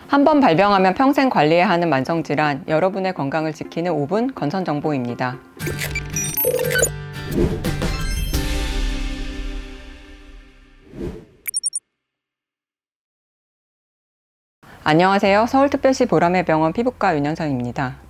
한 번 발병하면 평생 관리해야 하는 만성질환, 여러분의 건강을 지키는 5분 건선 정보입니다. 안녕하세요. 서울특별시 보람의 병원 피부과 윤현선입니다.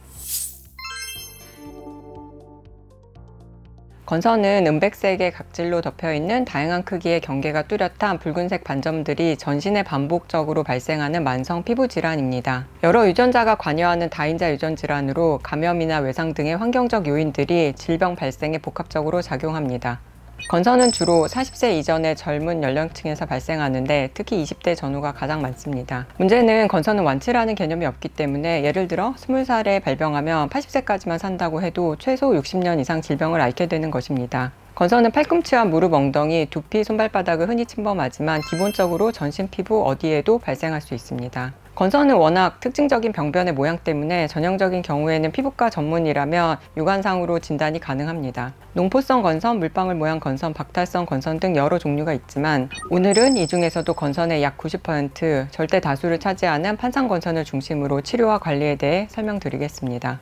건선은 은백색의 각질로 덮여있는 다양한 크기의 경계가 뚜렷한 붉은색 반점들이 전신에 반복적으로 발생하는 만성 피부 질환입니다. 여러 유전자가 관여하는 다인자 유전 질환으로 감염이나 외상 등의 환경적 요인들이 질병 발생에 복합적으로 작용합니다. 건선은 주로 40세 이전의 젊은 연령층에서 발생하는데 특히 20대 전후가 가장 많습니다. 문제는 건선은 완치라는 개념이 없기 때문에 예를 들어 20살에 발병하면 80세까지만 산다고 해도 최소 60년 이상 질병을 앓게 되는 것입니다. 건선은 팔꿈치와 무릎, 엉덩이, 두피, 손발바닥을 흔히 침범하지만 기본적으로 전신 피부 어디에도 발생할 수 있습니다. 건선은 워낙 특징적인 병변의 모양 때문에 전형적인 경우에는 피부과 전문이라면 육안상으로 진단이 가능합니다. 농포성 건선, 물방울 모양 건선, 박탈성 건선 등 여러 종류가 있지만 오늘은 이 중에서도 건선의 약 90% 절대 다수를 차지하는 판상 건선을 중심으로 치료와 관리에 대해 설명드리겠습니다.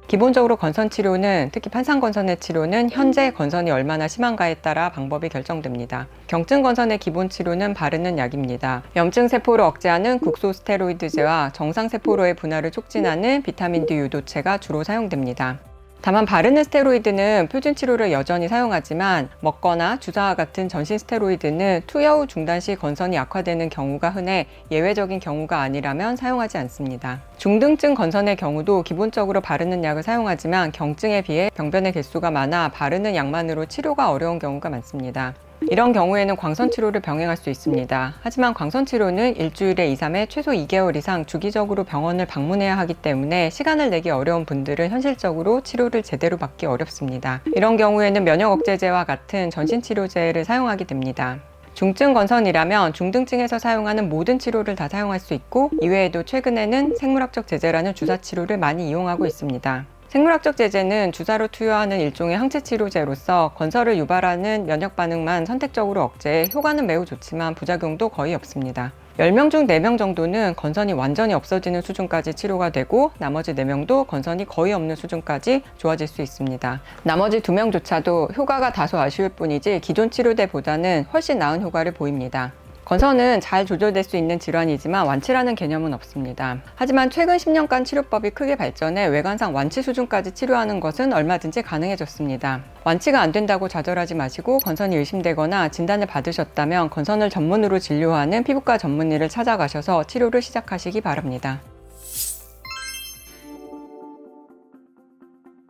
기본적으로 건선 치료는, 특히 판상 건선의 치료는 현재 건선이 얼마나 심한가에 따라 방법이 결정됩니다. 경증 건선의 기본 치료는 바르는 약입니다. 염증 세포를 억제하는 국소스테로이드제와 정상 세포로의 분할을 촉진하는 비타민 D 유도체가 주로 사용됩니다. 다만 바르는 스테로이드는 표준 치료를 여전히 사용하지만 먹거나 주사와 같은 전신 스테로이드는 투여 후 중단 시 건선이 악화되는 경우가 흔해 예외적인 경우가 아니라면 사용하지 않습니다. 중등증 건선의 경우도 기본적으로 바르는 약을 사용하지만 경증에 비해 병변의 개수가 많아 바르는 약만으로 치료가 어려운 경우가 많습니다. 이런 경우에는 광선 치료를 병행할 수 있습니다. 하지만 광선 치료는 일주일에 2, 3회 최소 2개월 이상 주기적으로 병원을 방문해야 하기 때문에 시간을 내기 어려운 분들은 현실적으로 치료를 제대로 받기 어렵습니다. 이런 경우에는 면역 억제제와 같은 전신 치료제를 사용하게 됩니다. 중증 건선이라면 중등증에서 사용하는 모든 치료를 다 사용할 수 있고, 이외에도 최근에는 생물학적 제제라는 주사 치료를 많이 이용하고 있습니다. 생물학적 제제는 주사로 투여하는 일종의 항체 치료제로서 건설을 유발하는 면역 반응만 선택적으로 억제해 효과는 매우 좋지만 부작용도 거의 없습니다. 10명 중 4명 정도는 건선이 완전히 없어지는 수준까지 치료가 되고, 나머지 4명도 건선이 거의 없는 수준까지 좋아질 수 있습니다. 나머지 2명조차도 효과가 다소 아쉬울 뿐이지 기존 치료대보다는 훨씬 나은 효과를 보입니다. 건선은 잘 조절될 수 있는 질환이지만 완치라는 개념은 없습니다. 하지만 최근 10년간 치료법이 크게 발전해 외관상 완치 수준까지 치료하는 것은 얼마든지 가능해졌습니다. 완치가 안 된다고 좌절하지 마시고, 건선이 의심되거나 진단을 받으셨다면 건선을 전문으로 진료하는 피부과 전문의를 찾아가셔서 치료를 시작하시기 바랍니다.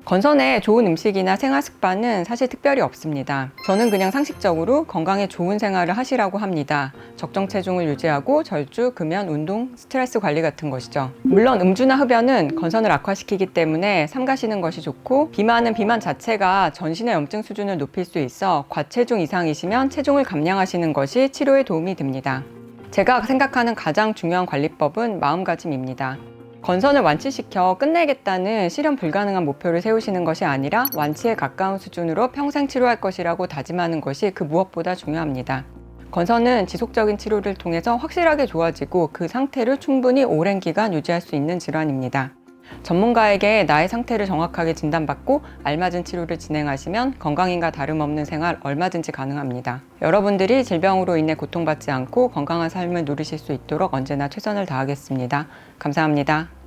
건선에 좋은 음식이나 생활 습관은 사실 특별히 없습니다. 저는 그냥 상식적으로 건강에 좋은 생활을 하시라고 합니다. 적정 체중을 유지하고 절주, 금연, 운동, 스트레스 관리 같은 것이죠. 물론 음주나 흡연은 건선을 악화시키기 때문에 삼가시는 것이 좋고, 비만은 비만 자체가 전신의 염증 수준을 높일 수 있어 과체중 이상이시면 체중을 감량하시는 것이 치료에 도움이 됩니다. 제가 생각하는 가장 중요한 관리법은 마음가짐입니다. 건선을 완치시켜 끝내겠다는 실현 불가능한 목표를 세우시는 것이 아니라 완치에 가까운 수준으로 평생 치료할 것이라고 다짐하는 것이 그 무엇보다 중요합니다. 건선은 지속적인 치료를 통해서 확실하게 좋아지고 그 상태를 충분히 오랜 기간 유지할 수 있는 질환입니다. 전문가에게 나의 상태를 정확하게 진단받고 알맞은 치료를 진행하시면 건강인과 다름없는 생활 얼마든지 가능합니다. 여러분들이 질병으로 인해 고통받지 않고 건강한 삶을 누리실 수 있도록 언제나 최선을 다하겠습니다. 감사합니다.